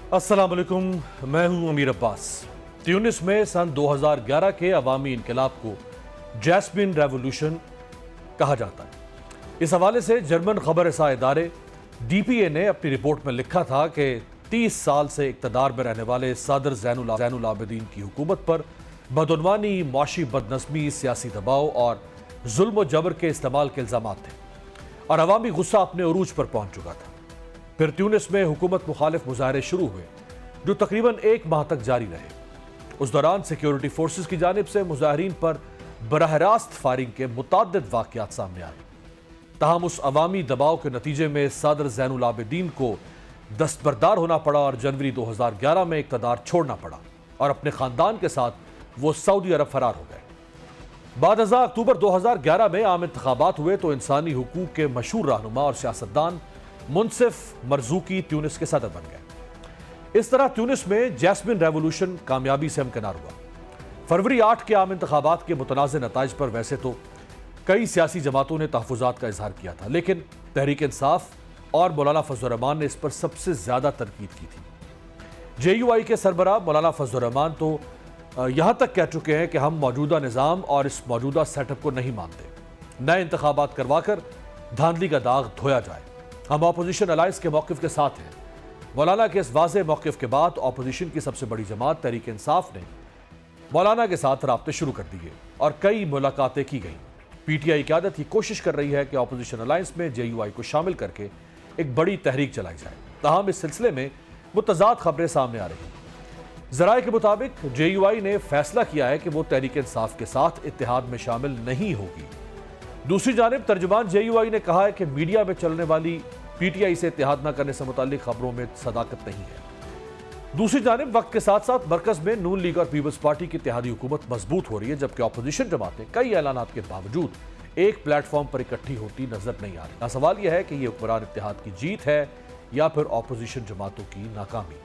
अस्सलाम वालेकुम, मैं हूं अमीर अब्बास। ट्यूनिस में सन 2011 के अवामी इनकलाब को जैस्मिन रेवोल्यूशन कहा जाता है। इस हवाले से जर्मन खबर रसा इदारे DPA ने अपनी रिपोर्ट में लिखा था कि 30 साल से इक़्तिदार में रहने वाले सदर ज़ैनुल आबिदीन की हुकूमत पर बदउनवानी, मुआशी बदनज़मी, सियासी दबाव और जुल्म व जबर के इस्तेमाल के इल्ज़ामात थे और अवामी गुस्सा अपने उरूज पर पहुंच चुका था। फिर ट्यूनिस में हुकूमत मुखालिफ मुजाहरे शुरू हुए जो तकरीबन 1 माह तक जारी रहे। उस दौरान सिक्योरिटी फोर्सेस की जानिब से मुजाहरीन पर बराह रास्त फायरिंग के मुताद्दिद वाक़यात सामने आए। ताहम उस अवामी दबाव के नतीजे में सदर ज़ैनुल आबिदीन को दस्तबरदार होना पड़ा और जनवरी 2011 में इक़्तिदार छोड़ना पड़ा और अपने ख़ानदान के साथ वो सऊदी अरब फरार हो गए। बाद अक्टूबर 2011 में आम इंतखाबात हुए तो इंसानी हुकूक के मशहूर रहनुमा और सियासतदान मुनसिफ मरजूकी ट्यूनिस के सदर बन गए। इस तरह ट्यूनिस में जैस्मिन रेवोल्यूशन कामयाबी से हमकिनार हुआ। फरवरी 8 के आम इंतखाबात के मुतनाज़ नताइज पर वैसे तो कई सियासी जमातों ने तहफ़्फ़ुज़ात का इजहार किया था, लेकिन तहरीक इंसाफ और मौलाना फजल रहमान ने इस पर सबसे ज़्यादा तनकीद की थी। JUI के सरबराह मौलाना फजल रहमान तो यहाँ तक कह चुके हैं कि हम मौजूदा निज़ाम और इस मौजूदा सेटअप को नहीं मानते। नए इंतखाबात करवाकर धांधली का दाग धोया जाए। हम अपोजिशन अलायंस के मौक़िफ़ के साथ हैं। मौलाना के इस वाज़े मौक़िफ़ के बाद अपोजिशन की सबसे बड़ी जमात तहरीक इंसाफ ने मौलाना के साथ राब्ते शुरू कर दिए और कई मुलाकातें की गईं। PTI क़यादत ये कोशिश कर रही है कि अपोजिशन अलायंस में JUI को शामिल करके एक बड़ी तहरीक चलाई जाए। ताहम इस सिलसिले में मुतज़ाद खबरें सामने आ रही हैं। ज़राए के मुताबिक JUI ने फैसला किया है कि वो तहरीक इंसाफ के साथ इत्तेहाद में शामिल नहीं होगी। दूसरी जानिब तर्जुमान JUI ने कहा है कि मीडिया में चलने वाली PTI से इत्तेहाद न करने से मुताल्लिक खबरों में सदाकत नहीं है। दूसरी जानिब वक्त के साथ साथ मरकज में नून लीग और पीपल्स पार्टी की इत्तेहादी हुकूमत मजबूत हो रही है, जबकि अपोजिशन जमातें कई ऐलानात के बावजूद एक प्लेटफॉर्म पर इकट्ठी होती नजर नहीं आ रही। सवाल यह है कि यह हुक्मरान इत्तेहाद की जीत है या फिर अपोजिशन जमातों की नाकामी।